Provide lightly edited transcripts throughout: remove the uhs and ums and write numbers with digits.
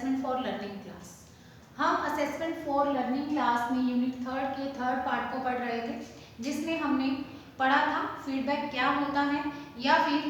Assessment for learning class. हम assessment for learning class में unit 3 के 3rd पार्ट को पढ़ रहे थे, जिसमें हमने पढ़ा था फीडबैक क्या होता है या फिर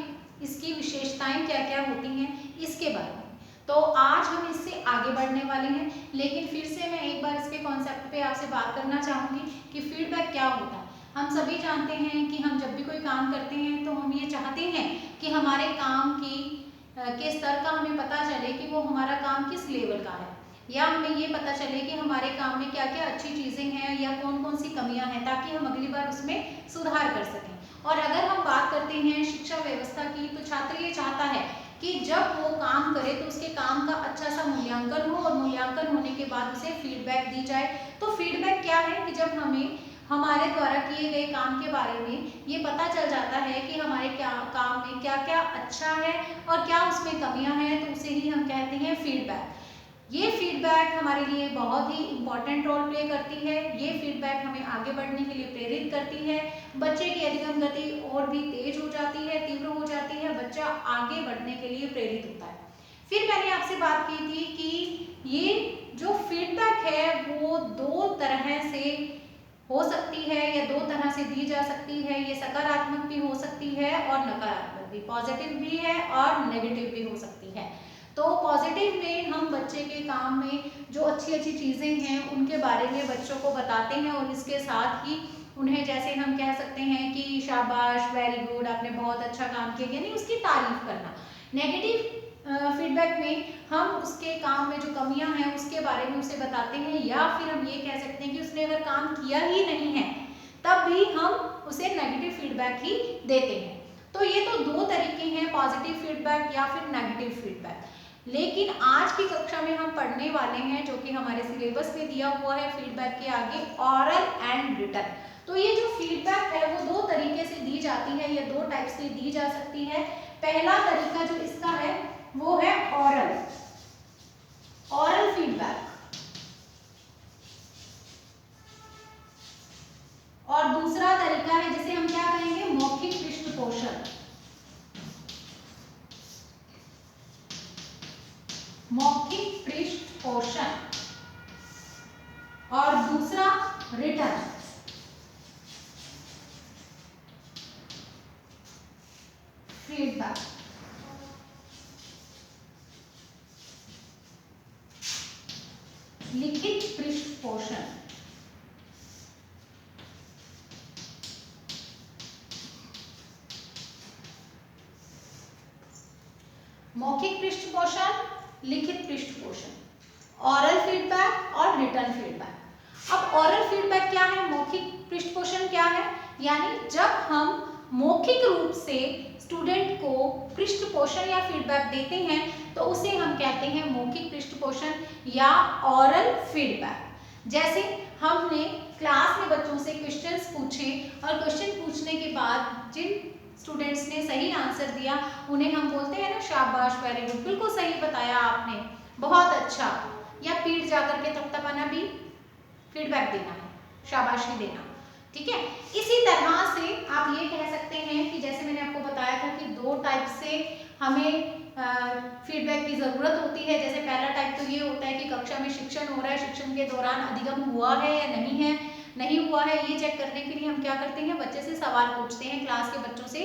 इसकी विशेषताएं क्या क्या होती हैं इसके बारे में। तो आज हम इससे आगे बढ़ने वाले हैं, लेकिन फिर से मैं एक बार इसके कॉन्सेप्ट पे आपसे बात करना चाहूँगी कि फीडबैक क्या होता है। हम सभी जानते हैं कि हम जब भी कोई काम करते हैं तो हम ये चाहते हैं कि हमारे काम के स्तर का हमें पता चले कि वो हमारा काम किस लेवल का है, या हमें ये पता चले कि हमारे काम में क्या क्या अच्छी चीज़ें हैं या कौन कौन सी कमियां हैं, ताकि हम अगली बार उसमें सुधार कर सकें। और अगर हम बात करते हैं शिक्षा व्यवस्था की, तो छात्र ये चाहता है कि जब वो काम करे तो उसके काम का अच्छा सा मूल्यांकन हो, और मूल्यांकन होने के बाद उसे फीडबैक दी जाए। तो फीडबैक क्या है कि जब हमें हमारे द्वारा किए गए काम के बारे में ये पता चल जाता है कि हमारे क्या काम में क्या क्या अच्छा है और क्या उसमें कमियां हैं, तो उसे ही हम कहते हैं फीडबैक। ये फीडबैक हमारे लिए बहुत ही इम्पॉर्टेंट रोल प्ले करती है। ये फीडबैक हमें आगे बढ़ने के लिए प्रेरित करती है। बच्चे की अधिगम गति और भी तेज हो जाती है, तीव्र हो जाती है, बच्चा आगे बढ़ने के लिए प्रेरित होता है। फिर मैंने आपसे बात की थी कि ये जो फीडबैक है वो दो तरह से हो सकती है या दो तरह से दी जा सकती है। ये सकारात्मक भी हो सकती है और नकारात्मक भी, पॉजिटिव भी है और नेगेटिव भी हो सकती है। तो पॉजिटिव में हम बच्चे के काम में जो अच्छी अच्छी चीज़ें हैं उनके बारे में बच्चों को बताते हैं, और इसके साथ ही उन्हें जैसे हम कह सकते हैं कि शाबाश, वेरी गुड, आपने बहुत अच्छा काम किया, यानी उसकी तारीफ करना। नेगेटिव फीडबैक में हम उसके काम में जो कमियां हैं उसके बारे में उसे बताते हैं, या फिर हम ये कह सकते हैं कि उसने अगर काम किया ही नहीं है तब भी हम उसे नेगेटिव फीडबैक ही देते हैं। तो ये तो दो तरीके हैं, पॉजिटिव फीडबैक या फिर नेगेटिव फीडबैक। लेकिन आज की कक्षा में हम पढ़ने वाले हैं, जो कि हमारे सिलेबस में दिया हुआ है फीडबैक के आगे, ऑरल एंड रिटन। तो ये जो फीडबैक है वो दो तरीके से दी जाती है या दो टाइप से दी जा सकती है। पहला तरीका जो इसका है वो है ऑरल फीडबैक, और दूसरा तरीका है जिसे हम क्या कहेंगे, मौखिक पृष्ठपोषण। मौखिक पृष्ठपोषण, और दूसरा रिटन फीडबैक। लिखित पृष्ठपोषण, मौखिक पृष्ठपोषण, लिखित पृष्ठपोषण, ऑरल फीडबैक और रिटन फीडबैक। अब ऑरल फीडबैक क्या है, मौखिक पृष्ठपोषण क्या है, यानी जब हम मौखिक रूप से स्टूडेंट को पृष्ठपोषण या फीडबैक देते हैं तो उसे हम कहते हैं मौखिक पृष्ठपोषण या ऑरल फीडबैक। जैसे हमने क्लास में बच्चों से क्वेश्चंस पूछे, और क्वेश्चन पूछने के बाद जिन स्टूडेंट्स ने सही आंसर दिया उन्हें हम बोलते हैं ना, शाबाश, वेरी गुड, बिल्कुल सही बताया आपने, बहुत अच्छा, या पीठ जाकर के थपथपाना भी फीडबैक देना है, शाबाशी देना, ठीक है। इसी तरह से आप ये कह सकते हैं कि जैसे मैंने आपको बताया था कि दो टाइप से हमें फीडबैक की ज़रूरत होती है। जैसे पहला टाइप तो ये होता है कि कक्षा में शिक्षण हो रहा है, शिक्षण के दौरान अधिगम हुआ है या नहीं हुआ है, ये चेक करने के लिए हम क्या करते हैं, बच्चे से सवाल पूछते हैं, क्लास के बच्चों से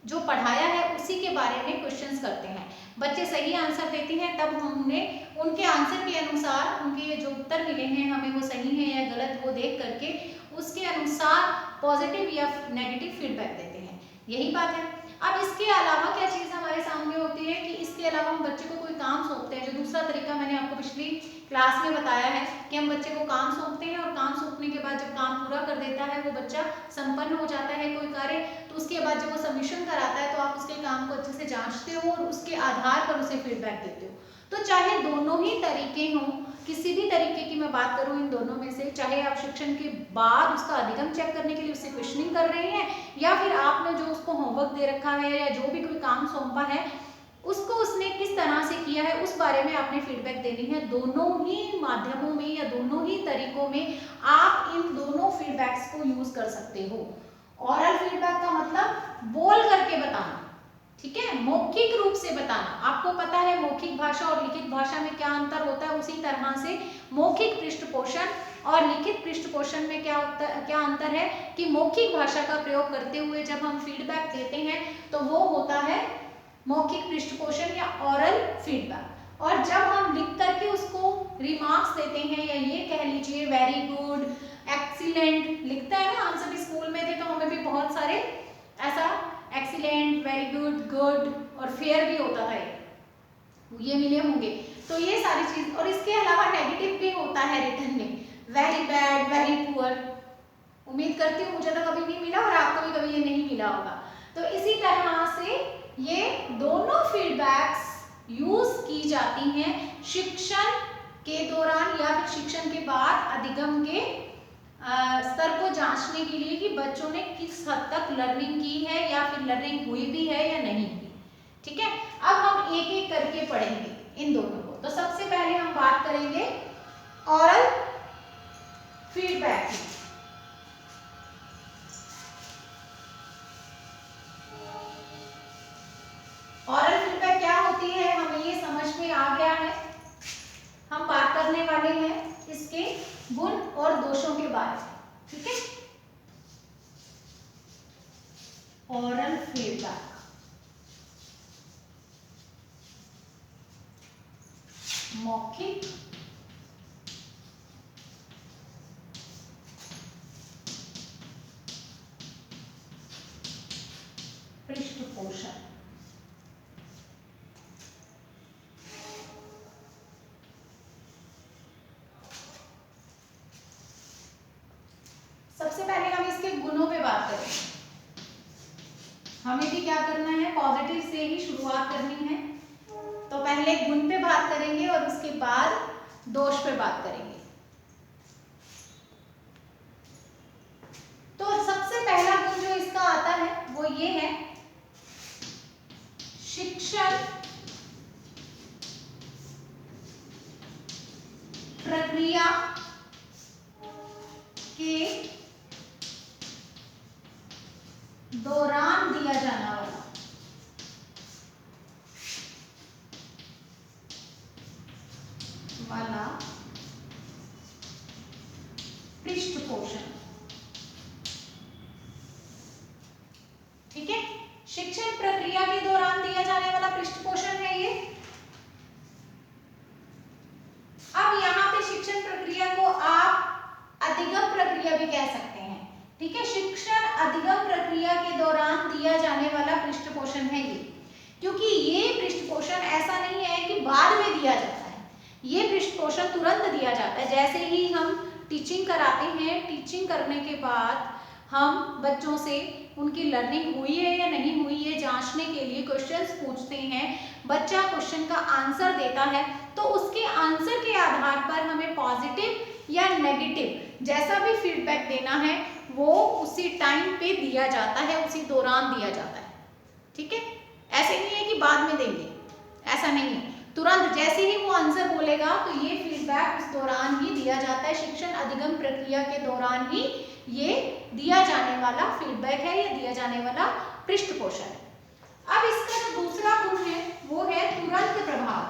जो पढ़ाया है उसी के बारे में क्वेश्चंस करते हैं। बच्चे सही आंसर देते हैं तब हम उन्हें उनके आंसर के अनुसार, उनके जो उत्तर मिले हैं हमें वो सही है या गलत, वो देख करके उसके अनुसार पॉजिटिव या नेगेटिव फीडबैक देते हैं। यही बात है। अब इसके अलावा क्या चीज़ हमारे सामने होती है कि इसके अलावा हम बच्चे को कोई काम सौंपते हैं, जो दूसरा तरीका मैंने आपको पिछली क्लास में बताया है कि हम बच्चे को काम सौंपते हैं, और काम सौंपने के बाद जब काम पूरा कर देता है वो बच्चा, संपन्न हो जाता है कोई कार्य, तो उसके बाद जब वो सबमिशन कराता है तो आप उसके काम को अच्छे से जांचते हो और उसके आधार पर उसे फीडबैक देते हो। तो चाहे दोनों ही तरीके हों, किसी भी तरीके की मैं बात करूं इन दोनों में से, चाहे आप शिक्षण के बाद उसका अधिगम चेक करने के लिए उससे क्वेश्चनिंग कर रहे हैं, या फिर आपने जो उसको होमवर्क दे रखा है या जो भी कोई काम सौंपा है उसको उसने किस तरह से किया है उस बारे में आपने फीडबैक देनी है। दोनों ही माध्यमों में या दोनों ही तरीकों में आप इन दोनों फीडबैक्स को यूज कर सकते हो। ऑरल फीडबैक का मतलब बोल करके बताना, ठीक है, मौखिक रूप से बताना। आपको पता है मौखिक भाषा और लिखित भाषा में क्या अंतर होता है, उसी तरह से मौखिक पृष्ठपोषण और लिखित पृष्ठपोषण में क्या अंतर है कि मौखिक भाषा का प्रयोग करते हुए जब हम फीडबैक देते हैं तो वो होता है मौखिक पृष्ठपोषण या ऑरल फीडबैक, और जब हम लिख करके उसको रिमार्क्स देते हैं या ये कह लीजिए वेरी गुड, एक्सीलेंट लिखते हैं ना, हम सभी स्कूल में थे तो हमें भी बहुत सारे ऐसा एक्सीलेंट, वेरी गुड, गुड और फेयर भी होता था, ये मिले होंगे। तो ये सारी चीज, और इसके अलावा नेगेटिव भी होता है रिटर्न में, वेरी बैड, वेरी पुअर। उम्मीद करती हूँ मुझे तो कभी नहीं मिला और आपको भी कभी ये नहीं मिला होगा। तो इसी तरह से ये दोनों फीडबैक्स यूज की जाती हैं शिक्षण के दौरान या फिर शिक्षण के बाद अधिगम के स्तर को जांचने के लिए कि बच्चों ने किस हद तक लर्निंग की है या फिर लर्निंग हुई भी है या नहीं हुई। ठीक है, अब हम एक एक करके पढ़ेंगे इन दोनों को। तो सबसे पहले हम बात करेंगे ऑरल फीडबैक की। ऑरल फीडबैक क्या होती है, हमें ये समझ में आ गया है। हम बात करने वाले हैं इसके गुण और दोषों के बारे में। ठीक है, ऑरल फीडबैक मौखिक पृष्ठपोषण। सबसे पहले हम इसके गुणों पे बात करें। हमें भी क्या करना है, पॉजिटिव से ही शुरुआत करनी है। तो पहले गुण पे बात करेंगे और उसके बाद दोष पे बात करेंगे। तो सबसे पहला गुण जो इसका आता है वो ये है, शिक्षण प्रक्रिया के दौरान दिया जाना वाला पृष्ठपोषण। ठीक है, शिक्षण प्रक्रिया के दौरान दिया जाने वाला पृष्ठपोषण है ये। अब यहाँ पे शिक्षण प्रक्रिया को आप अधिगम प्रक्रिया भी कह सकते हैं। ठीक है, शिक्षण अधिगम प्रक्रिया के दौरान दिया जाने वाला पृष्ठपोषण है ये, क्योंकि ये पृष्ठपोषण ऐसा नहीं है कि बाद में दिया जाता है, ये पृष्ठपोषण तुरंत दिया जाता है। जैसे ही हम टीचिंग कराते हैं, टीचिंग करने के बाद हम बच्चों से उनकी लर्निंग हुई है या नहीं हुई है जांचने के लिए क्वेश्चंस पूछते हैं, बच्चा क्वेश्चन का आंसर देता है, तो उसके आंसर के आधार पर हमें पॉजिटिव या नेगेटिव जैसा भी फीडबैक देना है वो उसी टाइम पे दिया जाता है, उसी दौरान दिया जाता है। ठीक है, ऐसे नहीं है कि बाद में देंगे, ऐसा नहीं है, तुरंत जैसे ही वो आंसर बोलेगा तो ये फीडबैक उस दौरान ही दिया जाता है। शिक्षण अधिगम प्रक्रिया के दौरान ही ये दिया जाने वाला फीडबैक है या दिया जाने वाला पृष्ठपोषण है। अब इसका जो दूसरा गुण है वो है तुरंत प्रभाव।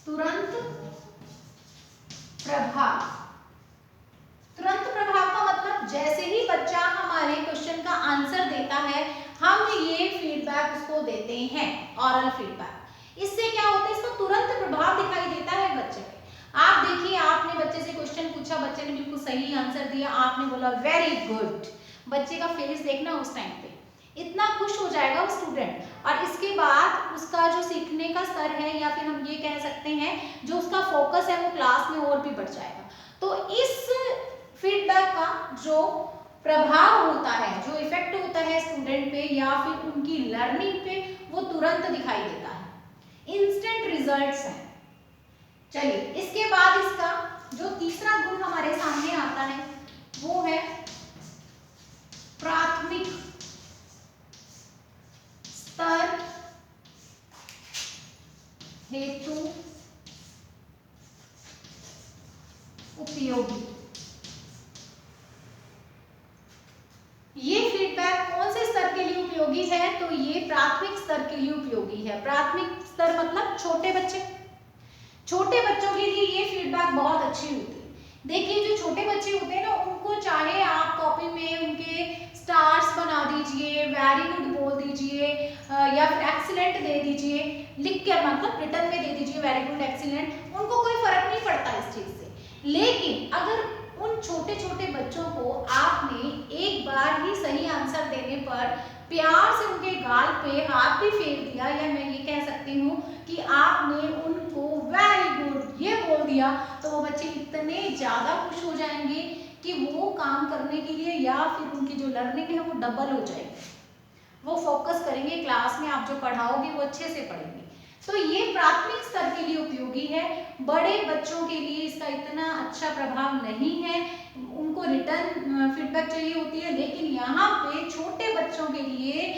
तुरंत प्रभाव, तुरंत प्रभाव का मतलब जैसे ही बच्चा हमारे क्वेश्चन का आंसर देता है हम ये फीडबैक उसको देते हैं, ऑरल फीडबैक। इससे क्या होता है, इसका तुरंत प्रभाव दिखाई देता है बच्चे पे। आप देखिए, आपने बच्चे से क्वेश्चन पूछा, बच्चे ने बिल्कुल सही आंसर दिया, आपने बोला वेरी गुड, बच्चे का फेस देखना उस टाइम पे इतना खुश हो जाएगा वो स्टूडेंट, और इसके बाद उसका जो सीखने का स्तर है या फिर हम ये कह सकते हैं जो उसका फोकस है वो क्लास में और भी बढ़ जाएगा। तो इस फीडबैक का जो प्रभाव होता है, जो इफेक्ट होता है स्टूडेंट पे या फिर उनकी लर्निंग पे, वो तुरंत दिखाई देता है, इंस्टेंट रिजल्ट्स हैं। चलिए, इसके बाद इसका जो तीसरा गुण हमारे सामने आता है वो है प्राथमिक स्तर हेतु उपयोगी। ये फीडबैक कौन से स्तर के लिए उपयोगी है, तो ये प्राथमिक स्तर के लिए उपयोगी है। प्राथमिक स्तर मतलब छोटे बच्चे, छोटे बच्चों के लिए ये फीडबैक बहुत अच्छी होती है। देखिए जो छोटे बच्चे होते हैं ना, उनको चाहे आप कॉपी में उनके स्टार्स बना दीजिए, वेरी गुड बोल दीजिए या फिर एक्सीलेंट दे दीजिए, लिख कर मतलब रिटर्न में दे दीजिए वेरी गुड एक्सीलेंट, उनको कोई फर्क नहीं पड़ता इस चीज से। लेकिन अगर उन छोटे छोटे बच्चों को आपने एक बार ही सही आंसर देने पर प्यार से उनके गाल पे हाथ भी फेर दिया, या मैं ये कह सकती हूँ कि आपने उनको वेरी गुड ये बोल दिया, तो वो बच्चे इतने ज्यादा खुश हो जाएंगे कि वो काम करने के लिए या फिर उनकी जो लर्निंग है वो डबल हो जाएगी, वो फोकस करेंगे क्लास में, आप जो पढ़ाओगे वो अच्छे से पढ़ेंगे। तो ये प्राथमिक स्तर के लिए उपयोगी है, बड़े बच्चों के लिए इसका इतना अच्छा प्रभाव नहीं है, उनको रिटर्न फीडबैक चाहिए होती है, लेकिन यहाँ पे छोटे बच्चों के लिए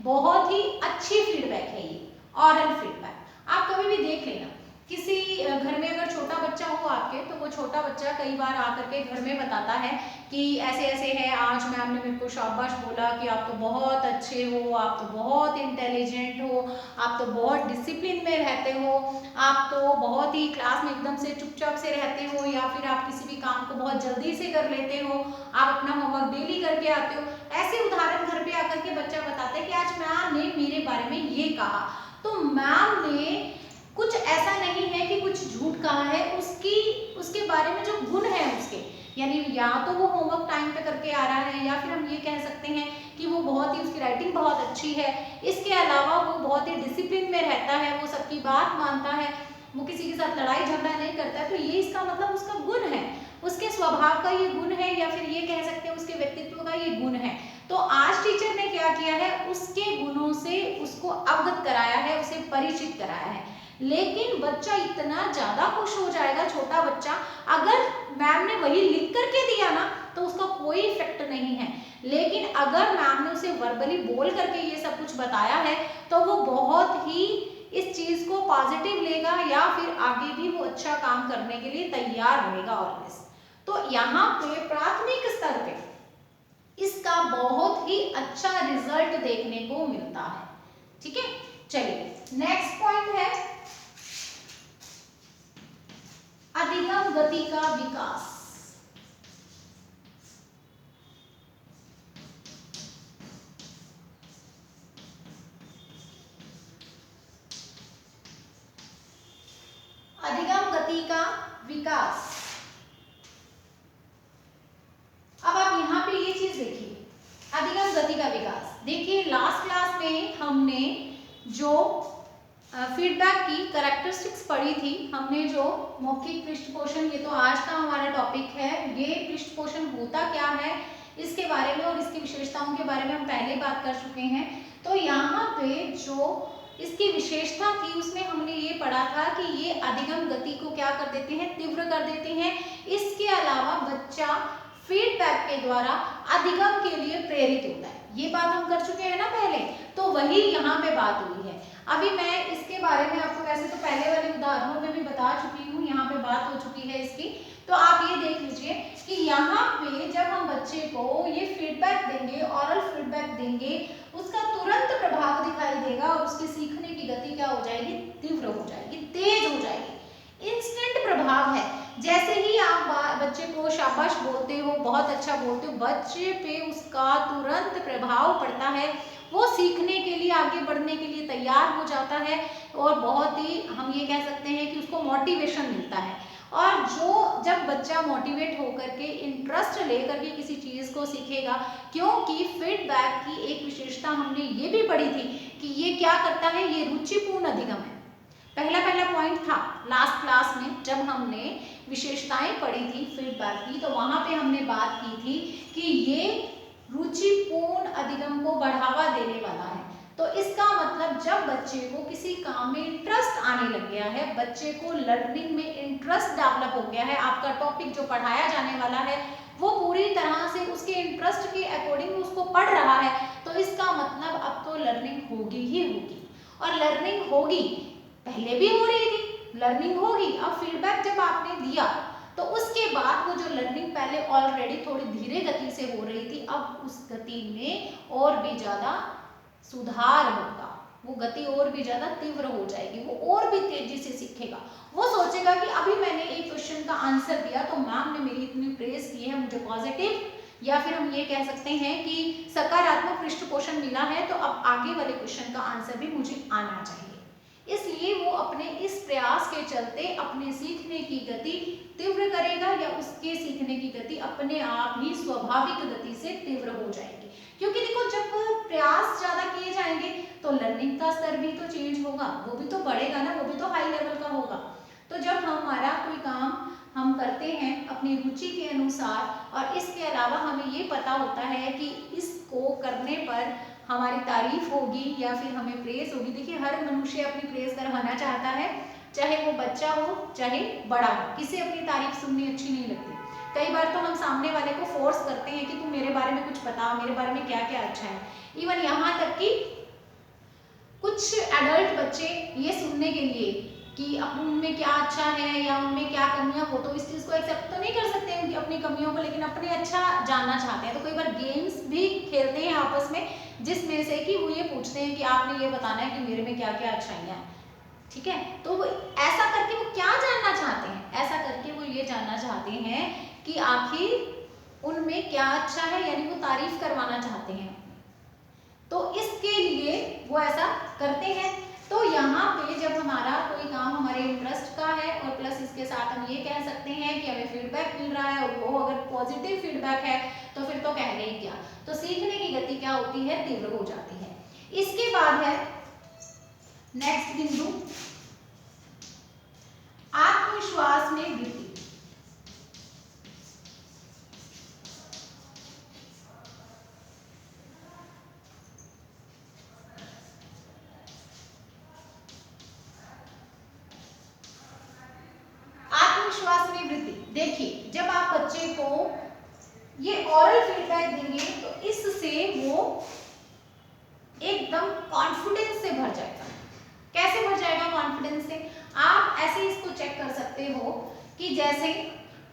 बहुत ही अच्छी फीडबैक है ये ऑरल फीडबैक। आप कभी भी देख लेना, किसी घर में अगर छोटा बच्चा हो आपके, तो वो छोटा बच्चा कई बार आकर के घर में बताता है कि ऐसे ऐसे है, आज मैम ने मेरे को शाबाश बोला कि आप तो बहुत अच्छे हो, आप तो बहुत इंटेलिजेंट हो, आप तो बहुत डिसिप्लिन में रहते हो, आप तो बहुत ही क्लास में एकदम से चुपचाप से रहते हो, या फिर आप किसी भी काम को बहुत जल्दी से कर लेते हो, आप अपना होमवर्क डेली करके आते हो। ऐसे उदाहरण घर पे आकर के बच्चा बताता है कि आज मैम ने मेरे बारे में ये कहा, तो मैम ने कुछ ऐसा नहीं है कि कुछ झूठ कहा है, उसके बारे में जो गुण है उसके, यानी या तो वो होमवर्क टाइम पे करके आ रहा है, या फिर हम ये कह सकते हैं कि वो बहुत ही, उसकी राइटिंग बहुत अच्छी है, इसके अलावा वो बहुत ही डिसिप्लिन में रहता है, वो सबकी बात मानता है, वो किसी के साथ लड़ाई झगड़ा नहीं करता है, तो ये इसका मतलब उसका गुण है, उसके स्वभाव का ये गुण है, या फिर ये कह सकते हैं उसके व्यक्तित्व का ये गुण है। तो आज टीचर ने क्या किया है, उसके गुणों से उसको अवगत कराया है, उसे परिचित कराया है। लेकिन बच्चा इतना ज्यादा खुश हो जाएगा, छोटा बच्चा, अगर मैम ने वही लिख करके दिया ना तो उसका कोई इफेक्ट नहीं है, लेकिन अगर मैम ने उसे वर्बली बोल करके ये सब कुछ बताया है तो वो बहुत ही इस चीज को पॉजिटिव लेगा, या फिर आगे भी वो अच्छा काम करने के लिए तैयार रहेगा ऑलवेज। तो यहाँ पे प्राथमिक स्तर पे इसका बहुत ही अच्छा रिजल्ट देखने को मिलता है। ठीक है, चलिए नेक्स्ट पॉइंट है अधिगम गति का विकास। अधिगम गति का विकास, अब आप यहाँ पे ये चीज देखिए, अधिगम गति का विकास। देखिए लास्ट क्लास में हमने जो फीडबैक की कैरेक्टरिस्टिक्स पढ़ी थी, हमने जो मौखिक पृष्ठ पोषण, ये तो आज का हमारा टॉपिक है, ये पृष्ठ पोषण होता क्या है इसके बारे में और इसकी विशेषताओं के बारे में हम पहले बात कर चुके हैं। तो यहाँ पे जो इसकी विशेषता थी उसमें हमने ये पढ़ा था कि ये अधिगम गति को क्या कर देते हैं, तीव्र कर देते हैं। इसके अलावा बच्चा फीडबैक के द्वारा अधिगम के लिए प्रेरित होता है, ये बात हम कर चुके हैं ना पहले, तो वही यहाँ पे बात हुई है। अभी मैं इसके बारे में आपको वैसे तो पहले वाले उदाहरणों में भी बता चुकी हूँ, यहाँ पे बात हो चुकी है इसकी, तो आप ये देख लीजिए कि यहाँ पे जब हम बच्चे को ये फीडबैक देंगे, ऑरल फीडबैक देंगे, उसका तुरंत प्रभाव दिखाई देगा और उसके सीखने की गति क्या हो जाएगी, तीव्र हो जाएगी, तेज हो जाएगी, इंस्टेंट प्रभाव है। जैसे ही आप बच्चे को शाबाश बोलते हो, बहुत अच्छा बोलते हो, बच्चे पे उसका तुरंत प्रभाव पड़ता है, वो सीखने के लिए, आगे बढ़ने के लिए तैयार हो जाता है, और बहुत ही हम ये कह सकते हैं कि उसको मोटिवेशन मिलता है। और जो जब बच्चा मोटिवेट होकर के इंटरेस्ट लेकर के किसी चीज को सीखेगा, क्योंकि फीडबैक की एक विशेषता हमने ये भी पढ़ी थी कि ये क्या करता है, ये रुचिपूर्ण अधिगम है। पहला पॉइंट था लास्ट क्लास में जब हमने विशेषताएं पढ़ी थी फीडबैक की, तो वहां पे हमने बात की थी कि ये रुचिपूर्ण अधिगम को बढ़ावा देने वाला है। तो इसका मतलब जब बच्चे को किसी काम में इंटरेस्ट आने लग गया है, बच्चे को लर्निंग में इंटरेस्ट डेवलप हो गया है, आपका टॉपिक जो पढ़ाया जाने वाला है वो पूरी तरह से उसके इंटरेस्ट के अकॉर्डिंग उसको पढ़ रहा है, तो इसका मतलब अब तो लर्निंग होगी ही होगी। और लर्निंग होगी, पहले भी हो रही थी, लर्निंग होगी। अब फीडबैक जब आपने दिया तो उसके बाद वो जो लर्निंग पहले ऑलरेडी थोड़ी धीरे गति से हो रही थी, अब उस गति में और भी ज्यादा सुधार होगा, वो गति और भी ज्यादा तीव्र हो जाएगी, वो और भी तेजी से सीखेगा। वो सोचेगा कि अभी मैंने एक क्वेश्चन का आंसर दिया तो मैम ने मेरी इतनी प्रेज की है, मुझे पॉजिटिव या फिर हम ये कह सकते हैं कि सकारात्मक पृष्ठपोषण मिला है, तो अब आगे वाले क्वेश्चन का आंसर भी मुझे आना चाहिए। इसलिए वो अपने इस प्रयास के चलते अपने सीखने की गति तीव्र करेगा या उसके सीखने की गति अपने आप ही स्वाभाविक गति से तीव्र हो जाएगी। क्योंकि देखो जब प्रयास ज्यादा किए जाएंगे तो लर्निंग का स्तर भी तो चेंज होगा, वो भी तो बढ़ेगा ना, वो भी तो हाई लेवल का होगा। तो जब हमारा कोई काम हम करते हैं अपनी रुचि के अनुसार और इसके अलावा हमें ये पता होता है कि इसको करने पर हमारी तारीफ होगी या फिर हमें प्रेज होगी। देखिए हर मनुष्य अपनी प्रेज कराना चाहता है, चाहे वो बच्चा हो चाहे बड़ा हो, किसे अपनी तारीफ सुननी अच्छी नहीं लगती। कई बार तो हम सामने वाले को फोर्स करते हैं कि तू मेरे बारे में कुछ बता, मेरे बारे में क्या क्या अच्छा है। इवन यहाँ तक कि कुछ एडल्ट बच्चे ये सुनने के लिए कि उनमें क्या अच्छा है या उनमें क्या कमियां, वो तो इस चीज को एक्सेप्ट तो नहीं कर सकते उनकी अपनी कमियों को, लेकिन अपने अच्छा जानना चाहते हैं। तो कई बार गेम्स भी खेलते हैं आपस में, जिसमें से कि वो ये पूछते हैं कि आपने ये बताना है कि मेरे में क्या क्या अच्छाइयाँ हैं, ठीक है। तो वो ऐसा करके वो क्या जानना चाहते हैं, ऐसा करके वो ये जानना चाहते हैं कि आखिर उनमें क्या अच्छा है, यानी वो तारीफ करवाना चाहते हैं। तो इसके लिए वो ऐसा करते हैं। तो यहाँ पे जब हमारा कोई काम हमारे इंटरेस्ट का है और प्लस इसके साथ हम ये कह सकते हैं कि हमें फीडबैक मिल रहा है और वो अगर पॉजिटिव फीडबैक है तो फिर तो कह गए क्या, तो सीखने की गति क्या होती है, तीव्र हो जाती है। इसके बाद है नेक्स्ट बिंदु, आत्मविश्वास में वृद्धि। आत्मविश्वास में वृद्धि, देखिए जब आप बच्चे को ये ऑरल फीडबैक देंगे तो इससे वो एकदम कॉन्फिडेंस से भर जाएगा। कैसे भर जाएगा कॉन्फिडेंस से, आप ऐसे इसको चेक कर सकते हो कि जैसे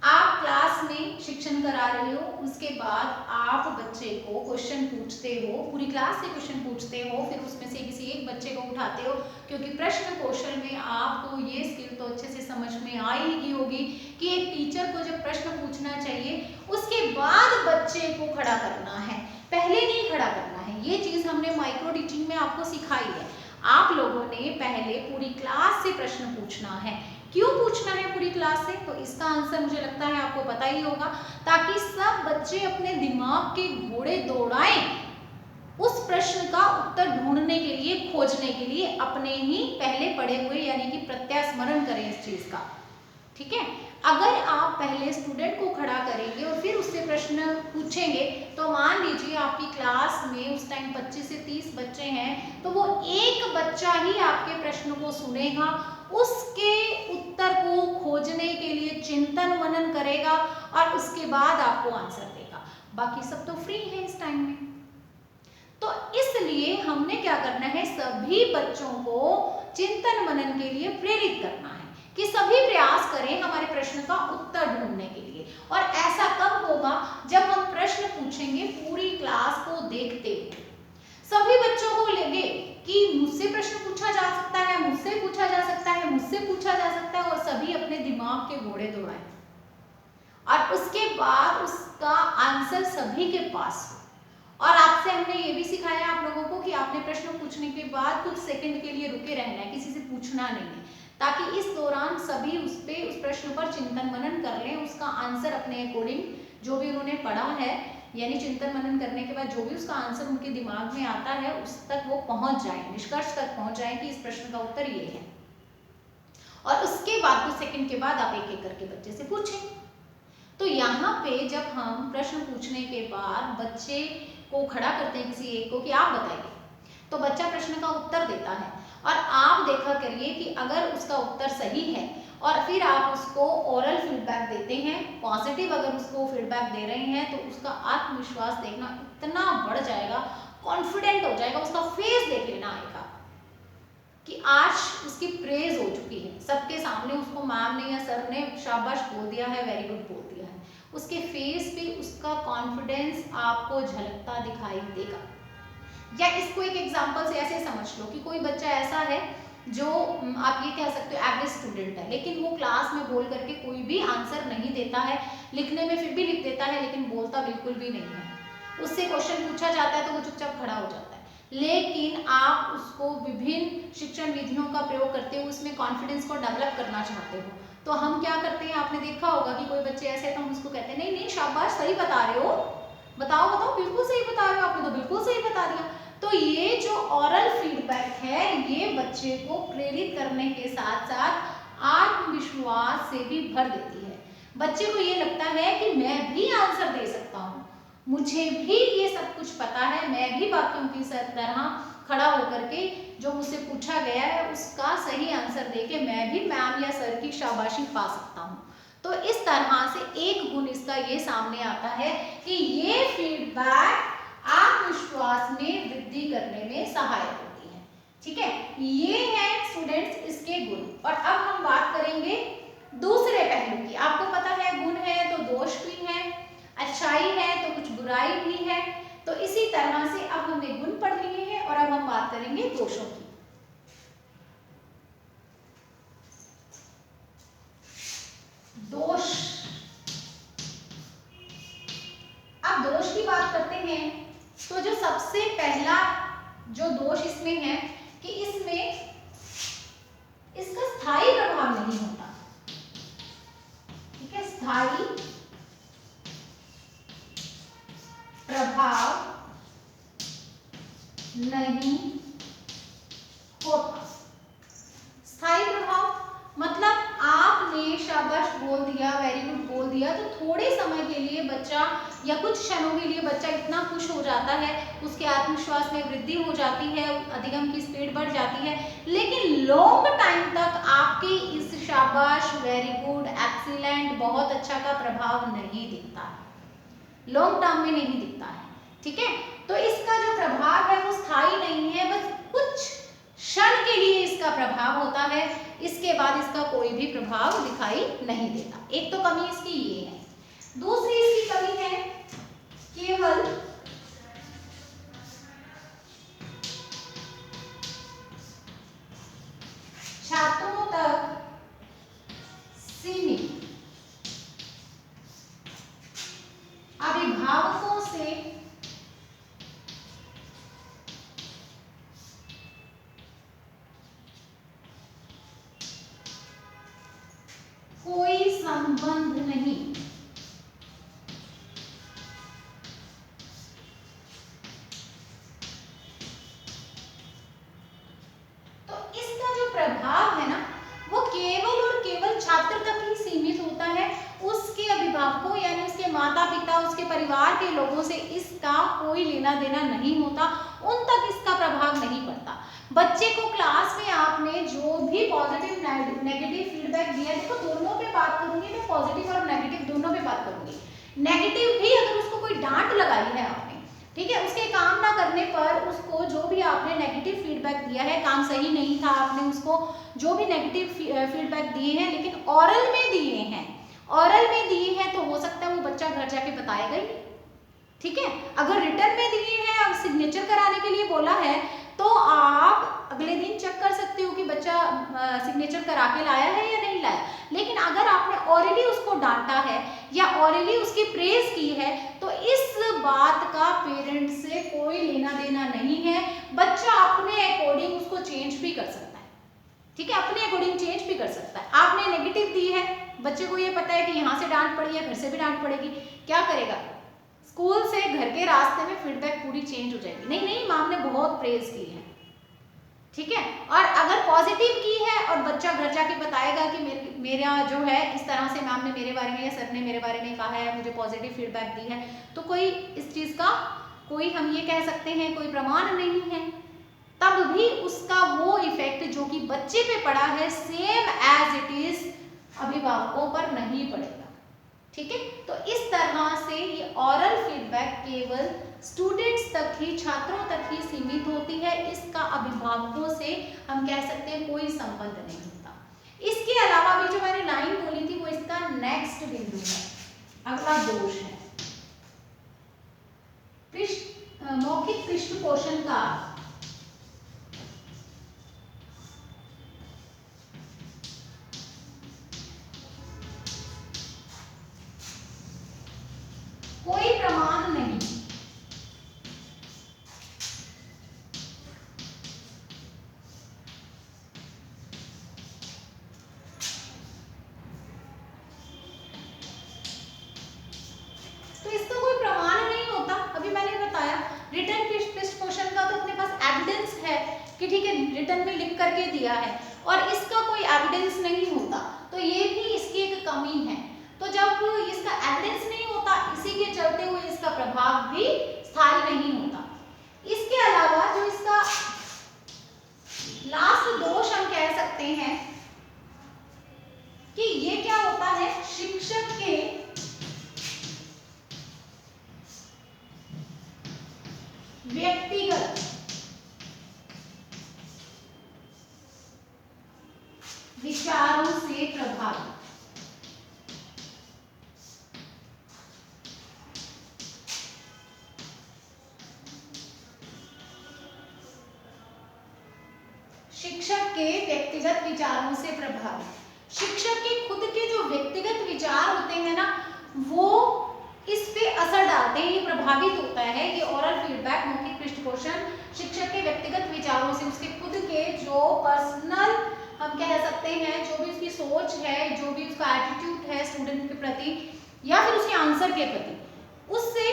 आप क्लास में शिक्षण करा रहे हो, उसके बाद आप बच्चे को क्वेश्चन पूछते हो, पूरी क्लास से क्वेश्चन पूछते हो, फिर उसमें से किसी एक बच्चे को उठाते हो, क्योंकि प्रश्न कौशल में आपको ये स्किल तो अच्छे से समझ में आई ही होगी कि एक टीचर को जब प्रश्न पूछना चाहिए उसके बाद बच्चे को खड़ा करना है, पहले नहीं खड़ा करना है। ये चीज हमने माइक्रो टीचिंग में आपको सिखाई है। आप लोगों ने पहले पूरी क्लास से प्रश्न पूछना है। क्यों पूछना है पूरी क्लास से, तो इसका आंसर मुझे लगता है आपको पता ही होगा, ताकि सब बच्चे अपने दिमाग के घोड़े दौड़ाएं उस प्रश्न का उत्तर ढूंढने के लिए, खोजने के लिए, अपने ही पहले पढ़े हुए यानी कि प्रत्यास्मरण करें इस चीज का, ठीक है। अगर आप पहले स्टूडेंट को खड़ा करेंगे और फिर उससे प्रश्न पूछेंगे, तो मान लीजिए आपकी क्लास में उस टाइम 25 से 30 बच्चे हैं, तो वो एक बच्चा ही आपके प्रश्न को सुनेगा, उसके उत्तर को खोजने के लिए चिंतन मनन करेगा और उसके बाद आपको आंसर देगा। बाकी सब तो फ्री है इस टाइम में। तो इसलिए हमने क्या करना है, सभी बच्चों को चिंतन मनन के लिए प्रेरित करना है कि सभी प्रयास करें हमारे प्रश्न का उत्तर ढूंढने के लिए। और ऐसा कब होगा, जब हम प्रश्न पूछेंगे पूरी क्लास को देखते हुए। सभी बच्चों को लगे कि मुझसे प्रश्न पूछा जा सकता है, मुझसे पूछा जा सकता है, मुझसे पूछा जा सकता है, और सभी अपने दिमाग के घोड़े दौड़ाएं और उसके बाद उसका आंसर सभी के पास हो। और आपसे हमने ये भी सिखाया आप लोगों को कि आपने प्रश्न पूछने के बाद कुछ सेकंड के लिए रुके रहना है, किसी से पूछना नहीं है, ताकि इस दौरान सभी उस प्रश्न पर चिंतन मनन कर लें, उसका आंसर अपने अकॉर्डिंग जो भी उन्होंने पढ़ा है, यानी चिंतन मनन करने के बाद जो भी उसका आंसर उनके दिमाग में आता है उस तक वो पहुंच जाए, निष्कर्ष तक पहुंच जाए कि इस प्रश्न का उत्तर ये है। और उसके बाद कुछ सेकंड के बाद आप एक एक करके बच्चे से पूछें। तो यहाँ पे जब हम प्रश्न पूछने के बाद बच्चे को खड़ा करते हैं किसी एक को कि आप बताइए, तो बच्चा प्रश्न का उत्तर देता है और आप देखा करिए कि अगर उसका उत्तर सही है और फिर आप उसको ओरल फीडबैक देते हैं, पॉजिटिव अगर उसको फीडबैक दे रहे हैं, तो उसका आत्मविश्वास देखना इतना बढ़ जाएगा, कॉन्फिडेंट हो जाएगा, उसका फेस देख लेना आएगा कि आज उसकी प्रेज हो चुकी है, सबके सामने उसको मैम ने या सर ने शाबाश बोल दिया है, वेरी गुड बोल दिया है, उसके फेस पे उसका कॉन्फिडेंस आपको झलकता दिखाई देगा। या इसको एक एग्जांपल से ऐसे समझ लो कि कोई बच्चा ऐसा है जो आप ये कह सकते हो एवरेज स्टूडेंट है, लेकिन वो क्लास में बोल करके कोई भी आंसर नहीं देता है, लिखने में फिर भी लिख देता है लेकिन बोलता बिल्कुल भी नहीं है। उससे क्वेश्चन पूछा जाता है तो वो चुपचाप खड़ा हो जाता है, लेकिन आप उसको विभिन्न शिक्षण विधियों का प्रयोग करते हुए उसमें कॉन्फिडेंस को डेवलप करना चाहते हो, तो हम क्या करते हैं, आपने देखा होगा कि कोई बच्चे ऐसे तो हम उसको कहते हैं नहीं नहीं शाबाश सही बता रहे हो, बताओ बताओ बिल्कुल सही बता रहे हो, आपने तो बिल्कुल सही बता दिया। तो ये जो ऑरल फीडबैक है ये बच्चे को प्रेरित करने के साथ साथ आत्मविश्वास से भी भर देती है। बच्चे को ये लगता है कि मैं भी आंसर दे सकता हूँ, मुझे भी ये सब कुछ पता है, मैं भी बाकियों की तरह खड़ा होकर के जो मुझसे पूछा गया है उसका सही आंसर देके मैं भी मैम या सर की शाबाशी पा सकता हूँ। तो इस तरह से एक गुण इसका ये सामने आता है कि ये फीडबैक आत्मविश्वास में वृद्धि करने में सहायक होती है। ठीक है, ये है स्टूडेंट्स इसके गुण। और अब हम बात करेंगे दूसरे पहलू की। आपको पता है गुण है तो दोष भी है, अच्छाई है तो कुछ बुराई भी है, तो इसी तरह से अब हमने गुण पढ़ लिए हैं और अब हम बात करेंगे दोषों की। दोष, अब दोष की बात करते हैं तो जो सबसे पहला जो दोष इसमें है कि इसमें इसका स्थायी प्रभाव नहीं होता। ठीक है, स्थायी प्रभाव नहीं होता। स्थायी प्रभाव मतलब आपने शाबाश बोल दिया, वेरी गुड बोल दिया, तो थोड़े समय के लिए बच्चा या कुछ क्षणों के लिए बच्चा इतना खुश हो जाता है, उसके आत्मविश्वास में वृद्धि हो जाती है, अधिगम की स्पीड बढ़ जाती है, लेकिन लॉन्ग टाइम तक आपके इस शाबाश, वेरी गुड, एक्सीलेंट, बहुत अच्छा का प्रभाव नहीं दिखता है, लॉन्ग टर्म में नहीं दिखता है। ठीक है, तो इसका जो प्रभाव है वो स्थायी नहीं है, बस कुछ क्षण के लिए इसका प्रभाव होता है, इसके बाद इसका कोई भी प्रभाव दिखाई नहीं देता। एक तो कमी इसकी ये है। दूसरी इसकी कमी है केवल छात्रों तक सीमित, अभिभावकों से कोई संबंध नहीं। तो इसका जो प्रभाव है ना वो केवल और केवल छात्र तक ही सीमित होता है, उसके अभिभावकों यानी उसके माता पिता, उसके परिवार के लोगों से इसका कोई लेना देना नहीं होता, उन तक इसका प्रभाव नहीं पड़ता। बच्चे को क्लास में आपने जो भी पॉजिटिव नेगेटिव फीडबैक दिया, देखो दोनों पे बात करूंगी मैं, पॉजिटिव और नेगेटिव दोनों पे बात करूंगी। नेगेटिव भी अगर उसको कोई डांट लगाई है आपने, ठीक है, उसके काम ना करने पर उसको जो भी आपने नेगेटिव फीडबैक दिया है, काम सही नहीं था, आपने उसको जो भी नेगेटिव फीडबैक दिए हैं लेकिन ऑरल में दिए हैं, ऑरल में दिए हैं तो हो सकता है वो बच्चा घर जाके बताएगा ही नहीं। ठीक है, अगर रिटर्न में दिए हैं और सिग्नेचर कराने के लिए बोला है तो आप अगले दिन चेक कर सकते हो कि बच्चा सिग्नेचर करा के लाया है या नहीं लाया। लेकिन अगर आपने ऑलरेडी उसको डांटा है या ऑलरेडी उसकी प्रेज की है तो इस बात का पेरेंट से कोई लेना देना नहीं है, बच्चा अपने अकॉर्डिंग उसको चेंज भी कर सकता है। ठीक है, अपने अकॉर्डिंग चेंज भी कर सकता है। आपने नेगेटिव दी है, बच्चे को ये पता है कि यहाँ से डांट पड़ी है, घर से भी डांट पड़ेगी, क्या करेगा, स्कूल से घर के रास्ते में फीडबैक पूरी चेंज हो जाएगी, नहीं नहीं मैम ने बहुत प्रेज की है। ठीक है, और अगर पॉजिटिव की है और बच्चा घर जाके बताएगा कि मेरा जो है इस तरह से मैम ने मेरे बारे में या सर ने मेरे बारे में कहा है, मुझे पॉजिटिव फीडबैक दी है, तो कोई इस चीज का कोई हम ये कह सकते हैं कोई प्रमाण नहीं है, तब भी उसका वो इफेक्ट जो कि बच्चे पे पड़ा है सेम एज इट इज अभिभावकों पर नहीं पड़ेगा। ठीक है, तो इस तरह से ये ऑरल फीडबैक केवल स्टूडेंट्स तक ही, छात्रों तक ही सीमित होती है, इसका अभिभावकों से हम कह सकते हैं कोई संबंध नहीं होता। इसके अलावा भी जो मैंने लाइन बोली थी वो इसका नेक्स्ट बिंदु है, अगला दोष है मौखिक पृष्ठपोषण का कोई प्रमाण नहीं। तो इसका कोई प्रमाण नहीं होता। अभी मैंने बताया रिटर्न पृष्ठपोषण का तो अपने पास एविडेंस है कि ठीक है रिटर्न में लिख करके दिया है, और इसका कोई एविडेंस नहीं होता, तो ये भी इसकी एक कमी है। तो जब इसका एविडेंस नहीं होता, इसी के चलते हुए इसका प्रभाव भी स्थायी नहीं होता। इसके अलावा जो इसका लास्ट दोष हम कह सकते हैं कि ये क्या होता है, शिक्षक के व्यक्तिगत विचारों से प्रभावित। शिक्षक के व्यक्तिगत विचारों से प्रभावित। शिक्षक के खुद के जो व्यक्तिगत विचार होते हैं ना, वो इस पे असर डालते हैं, ये प्रभावित होता है। ये ओरल फीडबैक मौखिक पृष्ठपोषण शिक्षक के व्यक्तिगत विचारों से, उसके खुद के जो पर्सनल हम कह सकते हैं, जो भी उसकी सोच है, जो भी उसका एटीट्यूड है स्टूडेंट के प्रति या फिर उसके आंसर के प्रति, उससे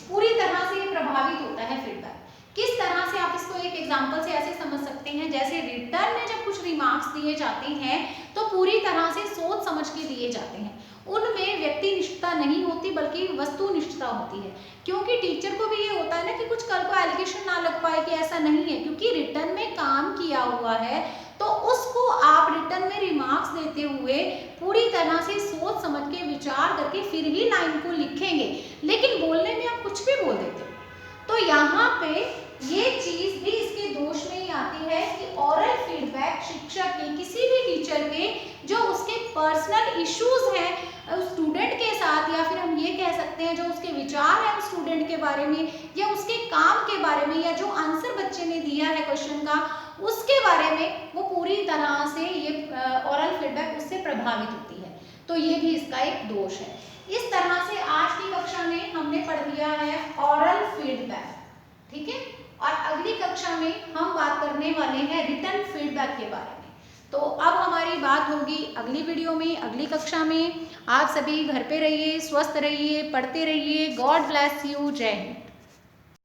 पूरी तरह से ये प्रभावित होता है फीडबैक। किस तरह से आप इसको एक एग्जांपल से ऐसे समझ सकते हैं, जैसे रिटर्न में जब कुछ रिमार्क्स दिए जाते हैं तो पूरी तरह से सोच समझ के दिए जाते हैं, उनमें व्यक्तिनिष्ठता नहीं होती बल्कि वस्तुनिष्ठता होती है। क्योंकि टीचर को भी ये होता है ना कि कुछ कल को एलिगेशन ना लग पाए कि ऐसा नहीं है, क्योंकि रिटर्न में काम किया हुआ है तो उसको आप रिटर्न में रिमार्क्स देते हुए पूरी तरह से सोच समझ के विचार करके फिर ही लाइन को लिखेंगे, लेकिन बोलने में आप कुछ भी बोल देते हो। तो यहाँ पे ये चीज भी इसके दोष में ही आती है कि ओरल फीडबैक शिक्षक के, किसी भी टीचर के जो उसके पर्सनल इश्यूज हैं स्टूडेंट के साथ, या फिर हम ये कह सकते हैं जो उसके विचार हैं स्टूडेंट के बारे में या उसके काम के बारे में, या जो आंसर बच्चे ने दिया है क्वेश्चन का उसके बारे में, वो पूरी तरह से ये ओरल फीडबैक उससे प्रभावित होती है। तो ये भी इसका एक दोष है। इस तरह से आज की कक्षा में हमने पढ़ लिया है ओरल फीडबैक, ठीक है। और अगली कक्षा में हम बात करने वाले हैं रिटन फीडबैक के बारे में। तो अब हमारी बात होगी अगली वीडियो में, अगली कक्षा में। आप सभी घर पे रहिए, स्वस्थ रहिए, पढ़ते रहिए। God bless you. जय हिंद।